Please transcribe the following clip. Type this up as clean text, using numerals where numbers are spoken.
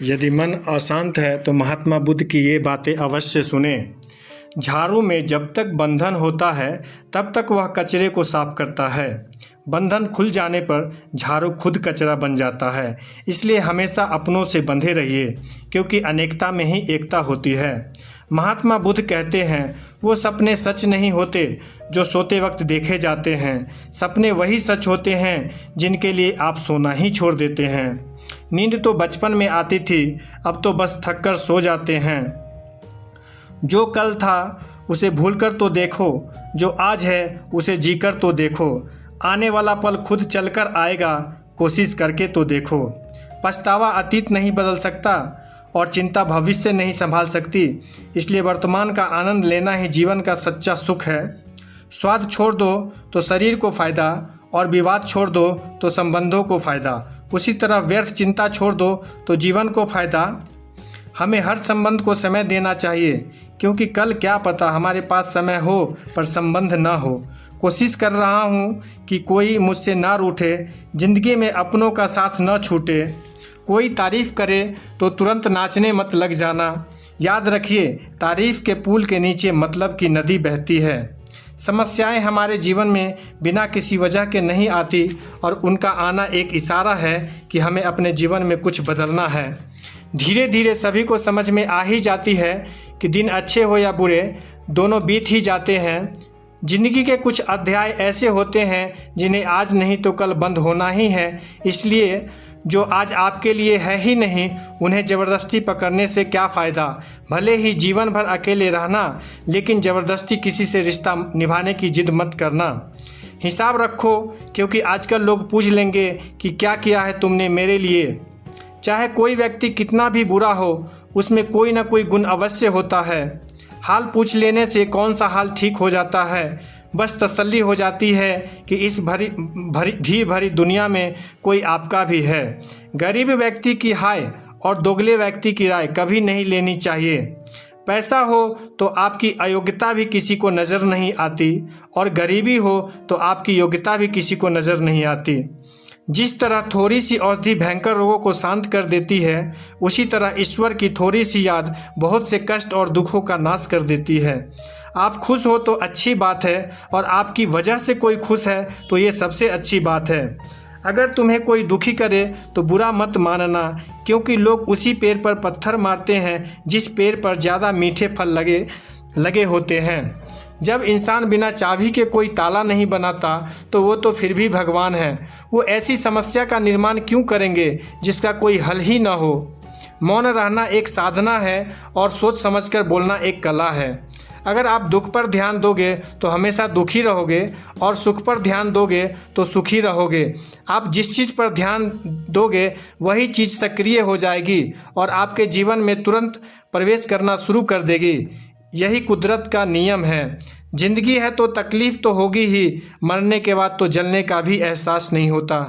यदि मन अशांत है तो महात्मा बुद्ध की ये बातें अवश्य सुने। झाड़ू में जब तक बंधन होता है तब तक वह कचरे को साफ करता है। बंधन खुल जाने पर झाड़ू खुद कचरा बन जाता है। इसलिए हमेशा अपनों से बंधे रहिए, क्योंकि अनेकता में ही एकता होती है। महात्मा बुद्ध कहते हैं, वो सपने सच नहीं होते जो सोते वक्त देखे जाते हैं। सपने वही सच होते हैं जिनके लिए आप सोना ही छोड़ देते हैं। नींद तो बचपन में आती थी, अब तो बस थक कर सो जाते हैं। जो कल था उसे भूलकर तो देखो, जो आज है उसे जीकर तो देखो। आने वाला पल खुद चलकर आएगा, कोशिश करके तो देखो। पछतावा अतीत नहीं बदल सकता और चिंता भविष्य नहीं संभाल सकती। इसलिए वर्तमान का आनंद लेना ही जीवन का सच्चा सुख है। स्वाद छोड़ दो तो शरीर को फ़ायदा, और विवाद छोड़ दो तो संबंधों को फ़ायदा। उसी तरह व्यर्थ चिंता छोड़ दो तो जीवन को फ़ायदा। हमें हर संबंध को समय देना चाहिए, क्योंकि कल क्या पता हमारे पास समय हो पर संबंध ना हो। कोशिश कर रहा हूँ कि कोई मुझसे ना रूठे, ज़िंदगी में अपनों का साथ न छूटे। कोई तारीफ़ करे तो तुरंत नाचने मत लग जाना। याद रखिए, तारीफ़ के पुल के नीचे मतलब की नदी बहती है। समस्याएं हमारे जीवन में बिना किसी वजह के नहीं आती, और उनका आना एक इशारा है कि हमें अपने जीवन में कुछ बदलना है। धीरे धीरे सभी को समझ में आ ही जाती है कि दिन अच्छे हो या बुरे, दोनों बीत ही जाते हैं। जिंदगी के कुछ अध्याय ऐसे होते हैं जिन्हें आज नहीं तो कल बंद होना ही है। इसलिए जो आज आपके लिए है ही नहीं, उन्हें ज़बरदस्ती पकड़ने से क्या फ़ायदा। भले ही जीवन भर अकेले रहना, लेकिन ज़बरदस्ती किसी से रिश्ता निभाने की जिद मत करना। हिसाब रखो, क्योंकि आजकल लोग पूछ लेंगे कि क्या किया है तुमने मेरे लिए। चाहे कोई व्यक्ति कितना भी बुरा हो, उसमें कोई ना कोई गुण अवश्य होता है। हाल पूछ लेने से कौन सा हाल ठीक हो जाता है। बस तसल्ली हो जाती है कि इस भरी भरी दुनिया में कोई आपका भी है। गरीब व्यक्ति की हाय और दोगले व्यक्ति की राय कभी नहीं लेनी चाहिए। पैसा हो तो आपकी अयोग्यता भी किसी को नज़र नहीं आती, और गरीबी हो तो आपकी योग्यता भी किसी को नज़र नहीं आती। जिस तरह थोड़ी सी औषधि भयंकर रोगों को शांत कर देती है, उसी तरह ईश्वर की थोड़ी सी याद बहुत से कष्ट और दुखों का नाश कर देती है। आप खुश हो तो अच्छी बात है, और आपकी वजह से कोई खुश है तो ये सबसे अच्छी बात है। अगर तुम्हें कोई दुखी करे तो बुरा मत मानना, क्योंकि लोग उसी पेड़ पर पत्थर मारते हैं जिस पेड़ पर ज़्यादा मीठे फल लगे होते हैं। जब इंसान बिना चाबी के कोई ताला नहीं बनाता तो वो तो फिर भी भगवान है। वो ऐसी समस्या का निर्माण क्यों करेंगे जिसका कोई हल ही ना हो। मौन रहना एक साधना है, और सोच समझकर बोलना एक कला है। अगर आप दुख पर ध्यान दोगे तो हमेशा दुखी रहोगे, और सुख पर ध्यान दोगे तो सुखी रहोगे। आप जिस चीज़ पर ध्यान दोगे वही चीज़ सक्रिय हो जाएगी और आपके जीवन में तुरंत प्रवेश करना शुरू कर देगी। यही कुदरत का नियम है। जिंदगी है तो तकलीफ़ तो होगी ही, मरने के बाद तो जलने का भी एहसास नहीं होता।